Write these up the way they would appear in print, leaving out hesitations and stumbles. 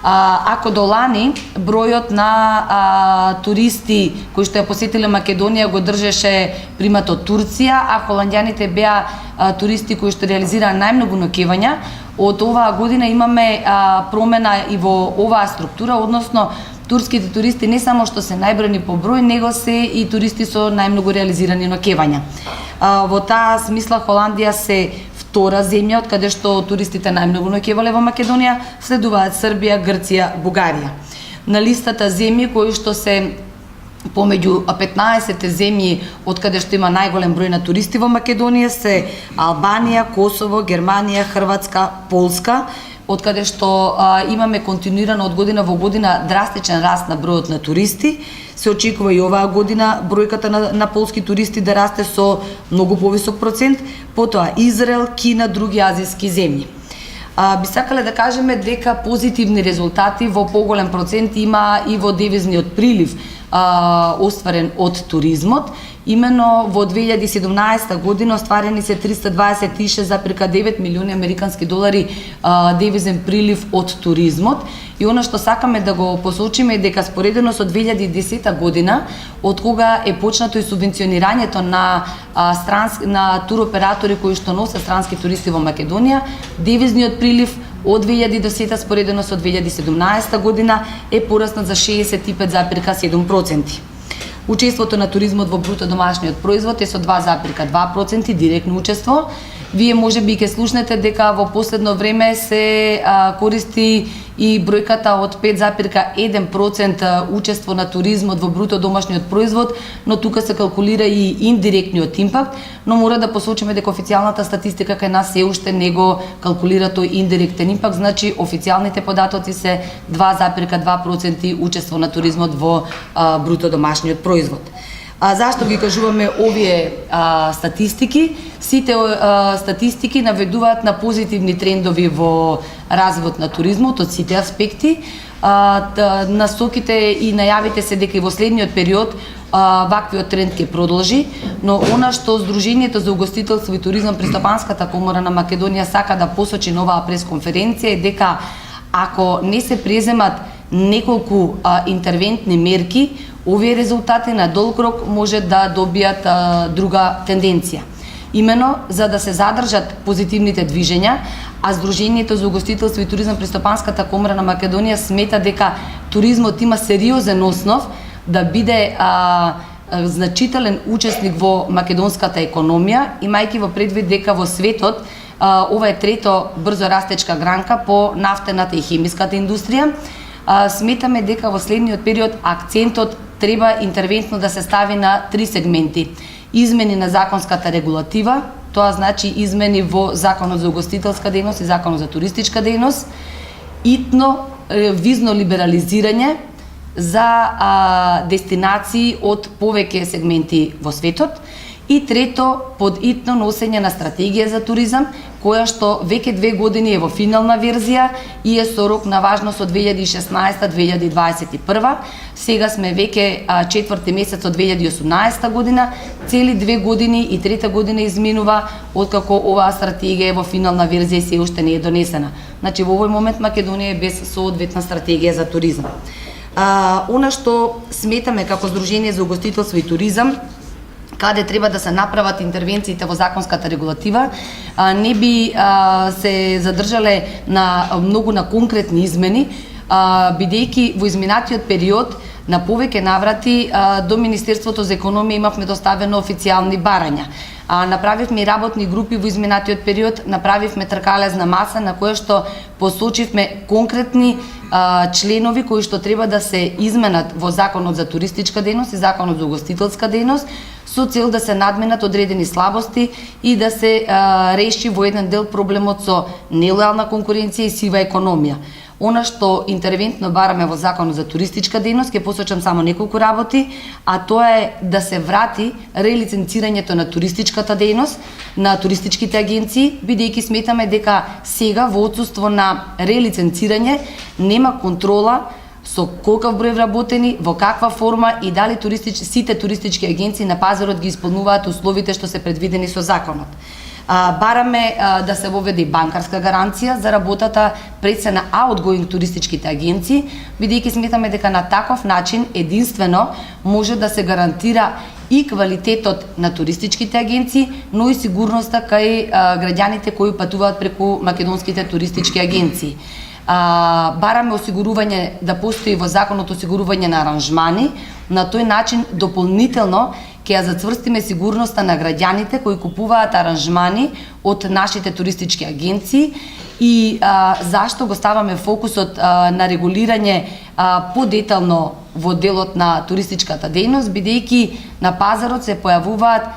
Ако до лани бројот на туристи кои што ја посетиле Македонија го држеше примат од Турција, а холандјаните беа туристи кои што реализираа најмногу ноќевања, од оваа година имаме промена и во оваа структура, односно турските туристи не само што се најбројни по број, него се и туристи со најмногу реализирани ноќевања. Во таа смисла Холандија се втора земја од каде што туристите најмногу ноќевале во Македонија, следуваат Србија, Грција, Бугарија. На листата земји кои што се помеѓу 15 земји од каде што има најголем број на туристи во Македонија се Албанија, Косово, Германија, Хрватска, Полска, од каде што имаме континуирано од година во година драстичен раст на бројот на туристи. Се очекува и оваа година бројката на полски туристи да расте со многу повисок процент, потоа Израел, Кина, други азиски земји. Би сакале да кажеме дека позитивни резултати во поголем процент има и во девизниот прилив остварен од туризмот. Имено во 2017 година остварени се 326,9 милиони американски долари девизен прилив од туризмот. И она што сакаме да го посочиме е дека споредено со 2010 година, од кога е почнато и субвенционирањето на туроператори кои што носат странски туристи во Македонија, девизниот прилив од 2010 споредено со 2017 година е пораснат за 65,7%. Учеството на туризмот во бруто домашниот производ е со 2,2% директно учество. Вие можеби ќе слушнете дека во последно време се користи и бројката од 5,1% учество на туризмот во бруто домашниот производ, но тука се калкулира и индиректниот импакт, но мора да посочиме дека официјалната статистика кај нас се уште не го калкулира тој индиректен импакт, значи официјалните податоци се 2,2% учество на туризмот во бруто домашниот производ. Зашто ги кажуваме овие статистики? Сите статистики наведуваат на позитивни трендови во развојот на туризмот од сите аспекти. Насоките и најавите се дека и во следниот период ваквиот тренд ќе продолжи, но она што Сдруженијето за угостителство и туризам при Стопанската комора на Македонија сака да посочи на оваа пресконференција е дека ако не се преземат неколку интервентни мерки, овие резултати на долг рок може да добијат друга тенденција. Имено, за да се задржат позитивните движења, а Сдруженијето за угостителство и туризам при Стопанската комора на Македонија смета дека туризмот има сериозен основ да биде значителен учесник во македонската економија, имајќи во предвид дека во светот ова е трето брзо растечка гранка по нафтената и хемиската индустрија. Сметаме дека во следниот период акцентот треба интервентно да се стави на три сегменти. Измени на законската регулатива, тоа значи измени во Законот за угостителска дејност и Законот за туристичка дејност, итно визно либерализирање за дестинации од повеќе сегменти во светот и трето, подитно носење на стратегија за туризам, која што веќе 2 години е во финална верзија и е со рок на важност од 2016-2021. Сега сме веќе 4-ти месец од 2018 година, цели 2 години и трета година изминува откако оваа стратегија е во финална верзија и се уште не е донесена. Значи во овој момент Македонија е без соодветна стратегија за туризам. Она што сметаме како Сдружение за угостителство и туризам, каде треба да се направат интервенциите во законската регулатива, не би се задржале многу на конкретни измени, бидејќи во изминатиот период на повеќе наврати до Министерството за економија имавме доставено официјални барања. Направивме и работни групи во изминатиот период, направивме тркалезна маса на која што посочивме конкретни членови кои што треба да се изменат во Законот за туристичка дејност и Законот за угостителска дејност, со цел да се надменат одредени слабости и да се реши во еден дел проблемот со нелојална конкуренција и сива економија. Она што интервентно бараме во Законот за туристичка дејност, ќе посочам само неколку работи, а тоа е да се врати релиценцирањето на туристичката дејност, на туристичките агенции, бидејќи сметаме дека сега во отсуство на релиценцирање нема контрола со колкав број вработени, во каква форма и дали сите туристички агенции на пазарот ги исполнуваат условите што се предвидени со законот. Бараме да се воведе банкарска гаранција за работата пред се на outgoing туристичките агенции, бидејќи сметаме дека на таков начин единствено може да се гарантира и квалитетот на туристичките агенции, но и сигурноста кај граѓаните кои патуваат преку македонските туристички агенции. Бараме осигурување, да постои во законот осигурување на аранжмани, на тој начин дополнително ќе ја зацврстиме сигурноста на граѓаните кои купуваат аранжмани од нашите туристички агенции. И зашто го ставаме фокусот на регулирање подетално во делот на туристичката дејност, бидејќи на пазарот се појавуваат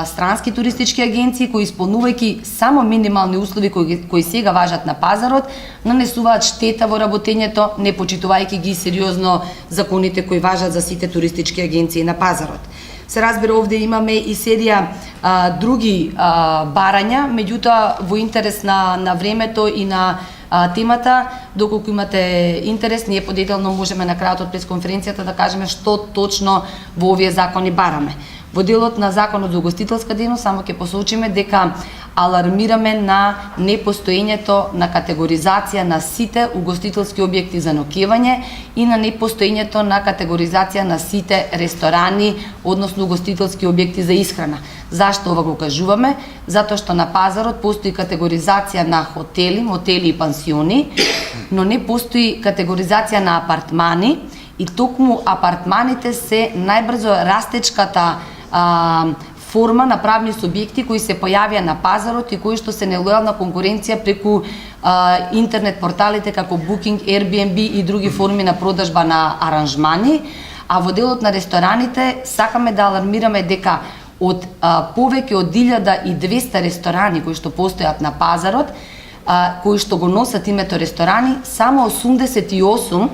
странски туристички агенции кои исполнувајќи само минимални услови кои сега важат на пазарот, нанесуваат штета во работењето, не почитувајќи ги сериозно законите кои важат за сите туристички агенции на пазарот. Се разбира, овде имаме и серија други барања, меѓутоа во интерес на времето и на темата, доколку имате интерес, ние подетално можеме на крајот од пресконференцијата да кажеме што точно во овие закони бараме. Во делот на Законот за угостителска дејност само ќе посочиме дека алармираме на непостоењето на категоризација на сите угостителски објекти за ноќевање и на непостоењето на категоризација на сите ресторани, односно угостителски објекти за исхрана. Зашто ова го кажуваме? Затоа што на пазарот постои категоризација на хотели, мотели и пансиони, но не постои категоризација на апартмани, и токму апартманите се најбрзо растечката форма на правни субјекти кои се појавија на пазарот и кои што се нелојална конкуренција преку интернет порталите како Booking, Airbnb и други форми на продажба на аранжмани. А во делот на рестораните сакаме да алармираме дека од повеќе од 1200 ресторани кои што постојат на пазарот, кои што го носат името ресторани, само 88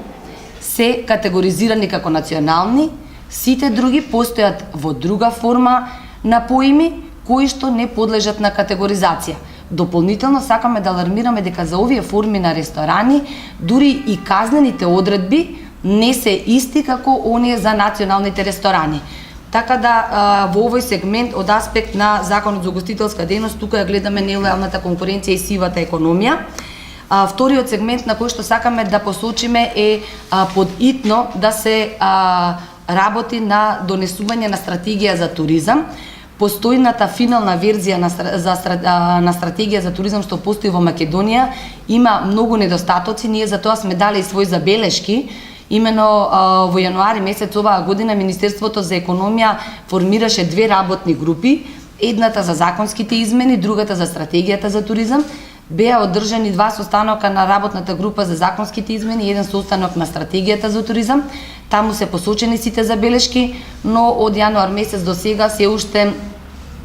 се категоризирани како национални, сите други постојат во друга форма на поими кои што не подлежат на категоризација. Дополнително сакаме да алармираме дека за овие форми на ресторани дури и казнените одредби не се исти како оние за националните ресторани. Така да во овој сегмент од аспект на Законот за угостителска дејност тука ја гледаме нелојалната конкуренција и сивата економија. Вториот сегмент на кој што сакаме да посочиме е подитно да се работи на донесување на стратегија за туризам. Постојната финална верзија на стратегија за туризам што постои во Македонија има многу недостатоци, ние за тоа сме дали своји забелешки. Имено во јануари месец оваа година Министерството за економија формираше две работни групи, едната за законските измени, другата за стратегијата за туризам. Беа одржани два состанока на работната група за законските измени и еден состанок на стратегијата за туризам. Таму се посочени сите забелешки, но од јануар месец до сега се уште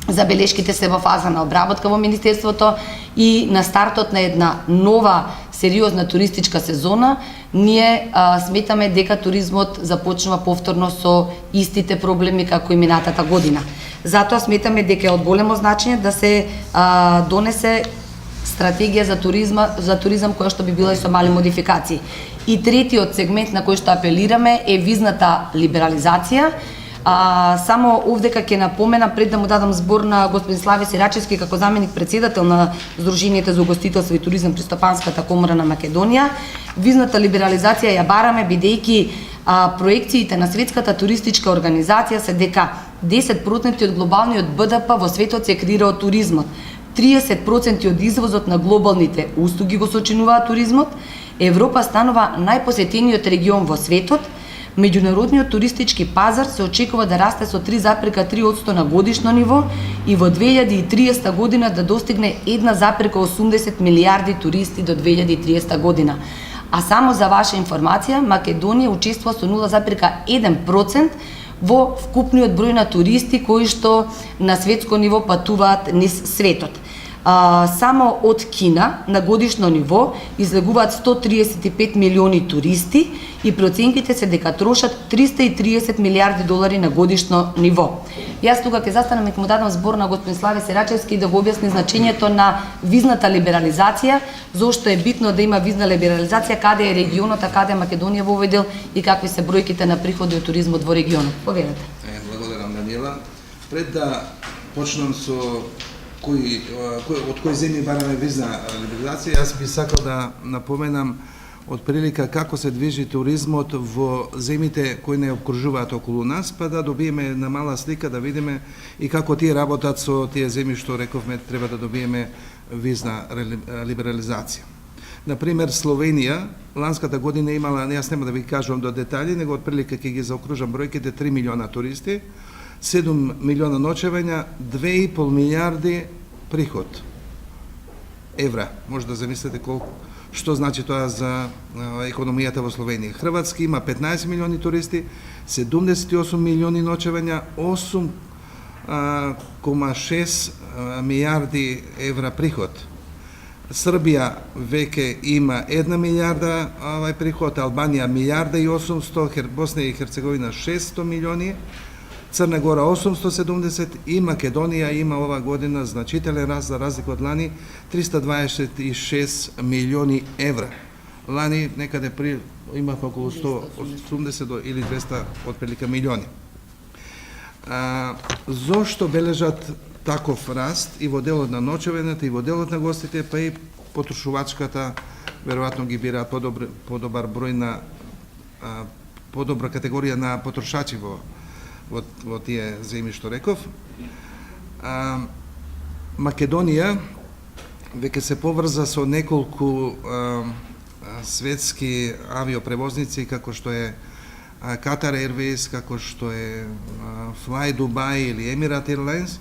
забелешките се во фаза на обработка во Министерството и на стартот на една нова сериозна туристичка сезона, ние сметаме дека туризмот започнува повторно со истите проблеми како и минатата година. Затоа сметаме дека е од големо значење да се донесе стратегија за туризам која што би била и со мали модификации. И третиот сегмент на кој што апелираме е визната либерализација. Само овдека ќе напомена, пред да му дадам збор на господин Слави Сирачевски како заменик председател на Сдруженијето за угостителство и туризам при Стопанската комора на Македонија, визната либерализација ја бараме бидејќи проекциите на Светската туристичка организација се дека 10% од глобалниот БДП во светот се креира од туризмот. 30% од извозот на глобалните услуги го сочинуваат туризмот. Европа станува најпосетениот регион во светот. Меѓународниот туристички пазар се очекува да расте со 3,3% на годишно ниво и во 2030 година да достигне 1,80 милијарди туристи до 2030 година. А само за ваша информација, Македонија учествува со 0,1% во вкупниот број на туристи кои што на светско ниво патуваат низ светот. Само од Кина на годишно ниво излегуваат 135 милиони туристи и проценките се дека трошат 330 милијарди долари на годишно ниво. Јас тука ќе застанам и ќе му дадам збор на господин Слави Сирачевски да го објасни значењето на визната либерализација, зошто е битно да има визна либерализација, каде е регионот, а каде Македонија воведел и какви се бројките на приходи од туризмот во регионот. Повелете. Благодарам, Даниела. Пред да почнам со од кои земји бараме визна либерализација. Јас би сакал да напоменам од прилика како се движи туризмот во земите кои не обкружуваат околу нас, па да добиеме една мала слика, да видиме и како тие работат со тие земји што рековме треба да добиеме визна либерализација. Например, Словенија ланската година имала, јас нема да ви кажувам до детали, него од прилика ќе ги заокружам бројките, 3 милиона туристи, 7 милиона ночевања, 2,5 милиарди приход евра. Може да замислите колку, што значи тоа за економијата во Словенија. Хрватска има 15 милиони туристи, 78 милиони ночевања, 8,6 милиарди евра приход. Србија веќе има 1 милиарда приход, Албанија 1,8 милиарда, Босна и Херцеговина 600 милиони, Црна Гора 870 и Македонија има ова година значителен раст за разлика од лани 326 милиони евра. Лани некаде имав околу 180 или 200 отприлика милиони. Зошто бележат таков раст и во делот на ночевењата и во делот на гостите, па и потрошувачката веројатно ги бираат подобар број на подобра категорија на потрошачи во тие земји што реков. Македонија веќе се поврза со неколку светски авиопревозници како што е Qatar Airways, како што е Fly Dubai или Emirates Airlines,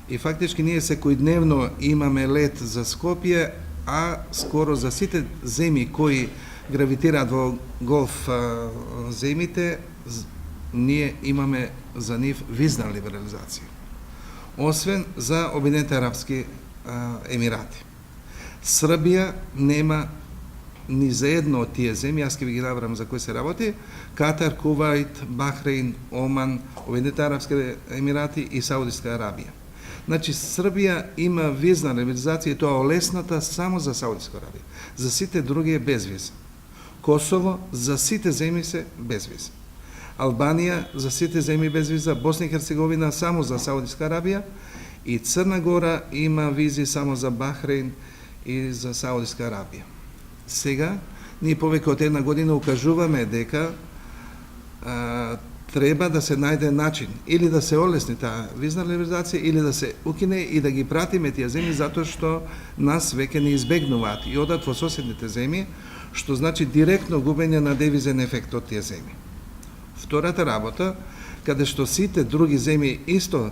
и фактички ние секојдневно имаме лет за Скопје, а скоро за сите земји кои гравитираат во голф земите, ние имаме за нив визна либерализација. Освен за Обединетите арапски емирати. Србија нема ни за едно од тие земји, јас ќе ви ги набрам за кои се работи, Катар, Кувајт, Бахрейн, Оман, Обединетите арапски емирати и Саудиска Арабија. Значи, Србија има визна либерализација и тоа олесната само за Саудиска Арабија. За сите други е без виза. Косово за сите земји се без виза. Албанија за сите земји без виза, Босна и Херцеговина само за Саудиска Арабија и Црна Гора има визи само за Бахрейн и за Саудиска Арабија. Сега, ние повеќе од една година укажуваме дека треба да се најде начин или да се олесни таа визна либерализација или да се укине и да ги пратиме тие земји затоа што нас веќе не избегнуваат и одат во соседните земји, што значи директно губење на девизен ефект од тие земји. Втората работа, каде што сите други земји исто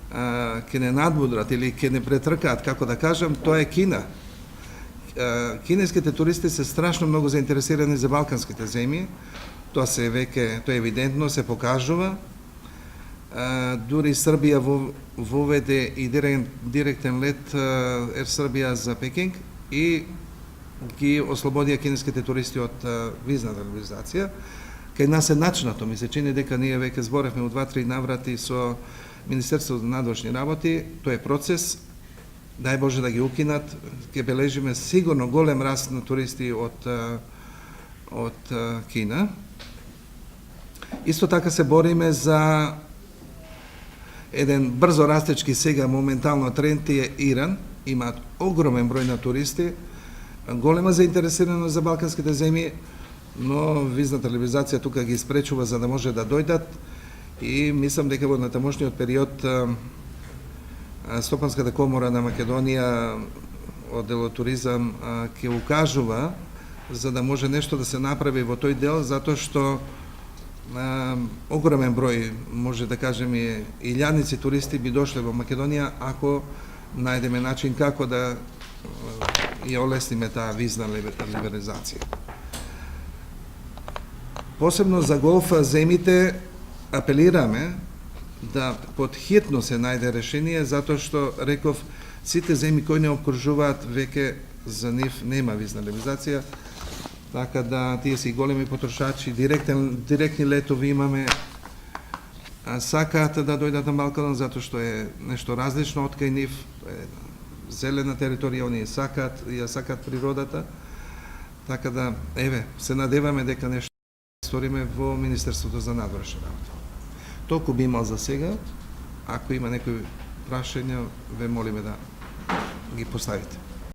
ќе не надмудрат или ќе не претркаат, како да кажам, тоа е Кина. Кинеските туристи се страшно многу заинтересирани за балканските земји, тоа е евидентно, се покажува. Дури Србија воведе и директен лет Ер Србија за Пекинг и ги ослободија кинеските туристи од визната либерализација. Кај нас е начнато, ми се чини дека ние веќе зборевме у 2-3 наврати со Министерството за надворешни работи, тоа е процес, дај Боже да ги укинат, ќе бележиме сигурно голем раст на туристи од Кина. Исто така се бориме за еден брзо растечки сега моментално тренд е Иран, имаат огромен број на туристи, голема заинтересираност за балканските земји, но визната либерализација тука ги спречува за да може да дојдат и мислам дека во натамошниот период Стопанската комора на Македонија одделот туризам ќе укажува за да може нешто да се направи во тој дел, затоа што огромен број, може да кажеме, илјадници туристи би дошле во Македонија ако најдеме начин како да ја олесниме таа визна либерализација. Посебно за голф земите апелираме да подхитно се најде решение, затоа што, реков, сите земји кои не обкружуваат, веќе за нив нема визна либерализација, така да тие си големи потрошачи, директни летови имаме, сакаат да дојдат на Балканот, затоа што е нешто различно од кај нив, е зелена територија, оние ја сакаат природата, така да, се надеваме дека нешто сториме во Министерството за надворешни работи. Толку би имал за сега. Ако има некои прашања, ве молиме да ги поставите.